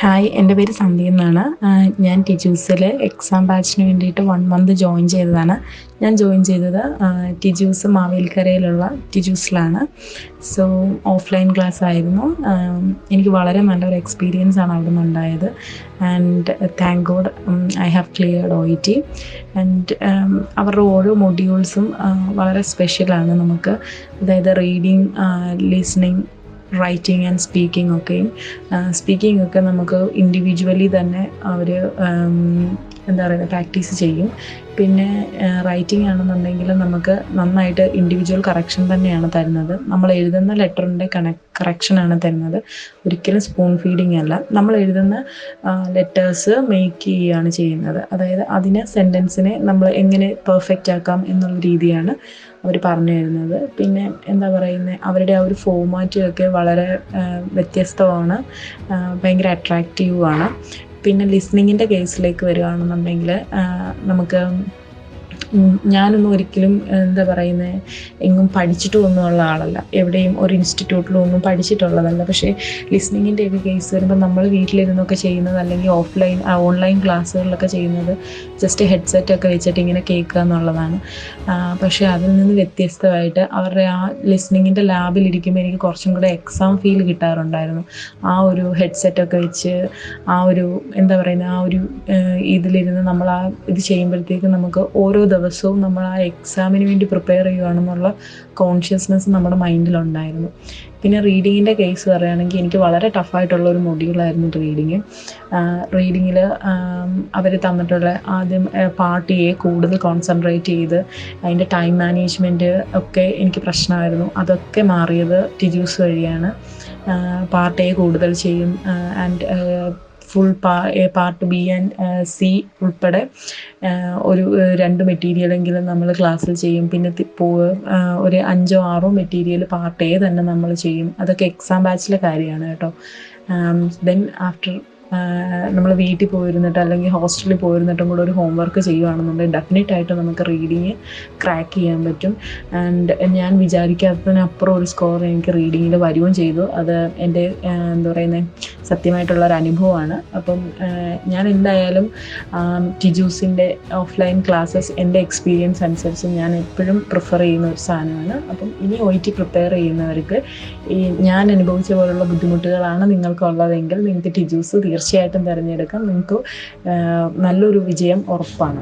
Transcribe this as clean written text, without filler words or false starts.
Hi, എൻ്റെ പേര് സന്ധ്യ എന്നാണ്. ഞാൻ ടിജൂസിൽ എക്സാം ബാച്ചിന് വേണ്ടിയിട്ട് 1 മന്ത് ജോയിൻ ചെയ്തതാണ്. ഞാൻ ജോയിൻ ചെയ്തത് ടിജൂസ് മാവേലിക്കരയിലുള്ള ടിജൂസിലാണ്. സോ ഓഫ്ലൈൻ ക്ലാസ് ആയിരുന്നു. എനിക്ക് വളരെ നല്ലൊരു എക്സ്പീരിയൻസ് ആണ് അവിടെ നിന്നുണ്ടായത്. And thank God I have cleared OET. And അവരുടെ ഓരോ മൊഡ്യൂൾസും വളരെ സ്പെഷ്യലാണ് നമുക്ക്. അതായത് reading, listening, writing and speaking ഒക്കെയും. സ്പീക്കിംഗ് ഒക്കെ നമുക്ക് ഇൻഡിവിജ്വലി തന്നെ അവർ എന്താ പറയുക പ്രാക്ടീസ് ചെയ്യും. പിന്നെ റൈറ്റിംഗ് ആണെന്നുണ്ടെങ്കിൽ നമുക്ക് നന്നായിട്ട് ഇൻഡിവിജ്വൽ കറക്ഷൻ തന്നെയാണ് തരുന്നത്. നമ്മൾ എഴുതുന്ന ലെറ്ററിൻ്റെ കറക്ഷനാണ് തരുന്നത്, ഒരിക്കലും സ്പൂൺ ഫീഡിങ് അല്ല. നമ്മൾ എഴുതുന്ന ലെറ്റേഴ്സ് മേക്ക് ചെയ്യുകയാണ് ചെയ്യുന്നത്. അതായത് അതിനെ സെൻറ്റൻസിനെ നമ്മൾ എങ്ങനെ പെർഫെക്റ്റ് ആക്കാം എന്നുള്ള രീതിയാണ് അവർ പറഞ്ഞു തരുന്നത്. പിന്നെ എന്താ പറയുന്നത്, അവരുടെ ആ ഒരു ഫോമാറ്റൊക്കെ വളരെ വ്യത്യസ്തമാണ്, ഭയങ്കര അട്രാക്റ്റീവുമാണ്. പിന്നെ ലിസ്ണിങ്ങിൻ്റെ കേസിലേക്ക് വരികയാണെന്നുണ്ടെങ്കിൽ നമുക്ക് ഞാനൊന്നും ഒരിക്കലും എന്താ പറയുന്നത് എങ്ങും പഠിച്ചിട്ടും ഒന്നുമുള്ള ആളല്ല, എവിടെയും ഒരു ഇൻസ്റ്റിറ്റ്യൂട്ടിലും ഒന്നും പഠിച്ചിട്ടുള്ളതല്ല. പക്ഷേ ലിസ്ണിങ്ങിൻ്റെയൊക്കെ കേസ് വരുമ്പോൾ നമ്മൾ വീട്ടിലിരുന്നൊക്കെ ചെയ്യുന്നത്, അല്ലെങ്കിൽ ഓൺലൈൻ ക്ലാസ്സുകളിലൊക്കെ ചെയ്യുന്നത് ജസ്റ്റ് ഹെഡ്സെറ്റൊക്കെ വെച്ചിട്ട് ഇങ്ങനെ കേൾക്കുക എന്നുള്ളതാണ്. പക്ഷേ അതിൽ നിന്ന് വ്യത്യസ്തമായിട്ട് അവരുടെ ആ ലിസ്ണിങ്ങിൻ്റെ ലാബിലിരിക്കുമ്പോൾ എനിക്ക് കുറച്ചും കൂടെ എക്സാം ഫീൽ കിട്ടാറുണ്ടായിരുന്നു. ആ ഒരു ഹെഡ്സെറ്റൊക്കെ വെച്ച് ആ ഒരു എന്താ പറയുന്നത് ആ ഒരു ഇതിലിരുന്ന് നമ്മൾ ആ ഇത് ചെയ്യുമ്പോഴത്തേക്കും നമുക്ക് ഓരോ ദിവസവും നമ്മൾ ആ എക്സാമിന് വേണ്ടി പ്രിപ്പയർ ചെയ്യുകയാണെന്നുള്ള കോൺഷ്യസ്നെസ് നമ്മുടെ മൈൻഡിലുണ്ടായിരുന്നു. പിന്നെ റീഡിങ്ങിൻ്റെ കേസ് പറയുകയാണെങ്കിൽ എനിക്ക് വളരെ ടഫായിട്ടുള്ളൊരു മൊഡ്യൂളായിരുന്നു റീഡിങ്ങിൽ അവർ തന്നിട്ടുള്ള ആദ്യം പാർട്ട് എ കൂടുതൽ കോൺസെൻട്രേറ്റ് ചെയ്ത് അതിൻ്റെ ടൈം മാനേജ്മെൻറ്റ് ഒക്കെ എനിക്ക് പ്രശ്നമായിരുന്നു. അതൊക്കെ മാറിയത് ടിജൂസ് വഴിയാണ്. പാർട്ട് എ കൂടുതൽ ചെയ്യും, and full part B and C ഉൾപ്പെടെ ഒരു 2 മെറ്റീരിയലെങ്കിലും നമ്മൾ ക്ലാസ്സിൽ ചെയ്യും. പിന്നെ ഒരു 5-6 മെറ്റീരിയൽ പാർട്ട് എ തന്നെ നമ്മൾ ചെയ്യും. അതൊക്കെ എക്സാം ബാച്ചിലെ കാര്യമാണ് കേട്ടോ. ദെൻ ആഫ്റ്റർ നമ്മൾ വീട്ടിൽ പോയിരുന്നിട്ട് അല്ലെങ്കിൽ ഹോസ്റ്റലിൽ പോയിരുന്നിട്ടും കൂടെ ഒരു ഹോംവർക്ക് ചെയ്യുകയാണെന്നുണ്ടെങ്കിൽ ഡെഫിനറ്റായിട്ട് നമുക്ക് റീഡിങ് ക്രാക്ക് ചെയ്യാൻ പറ്റും. ആൻഡ് ഞാൻ വിചാരിക്കാത്തതിനപ്പുറം ഒരു സ്കോർ എനിക്ക് റീഡിങ്ങിൽ വരികയും ചെയ്തു. അത് എൻ്റെ എന്താ പറയുന്നത് സത്യമായിട്ടുള്ളൊരു അനുഭവമാണ്. അപ്പം ഞാൻ എന്തായാലും ടിജൂസിൻ്റെ ഓഫ്ലൈൻ ക്ലാസ്സസ് എൻ്റെ എക്സ്പീരിയൻസ് അനുസരിച്ച് ഞാൻ എപ്പോഴും പ്രിഫർ ചെയ്യുന്ന ഒരു സാധനമാണ്. അപ്പം ഇനി OET പ്രിപ്പയർ ചെയ്യുന്നവർക്ക് ഞാൻ അനുഭവിച്ച പോലുള്ള ബുദ്ധിമുട്ടുകളാണ് നിങ്ങൾക്കുള്ളതെങ്കിൽ നിങ്ങൾക്ക് ടിജൂസ് തീർച്ചയായിട്ടും തിരഞ്ഞെടുക്കാം. നിങ്ങൾക്ക് നല്ലൊരു വിജയം ഉറപ്പാണ്.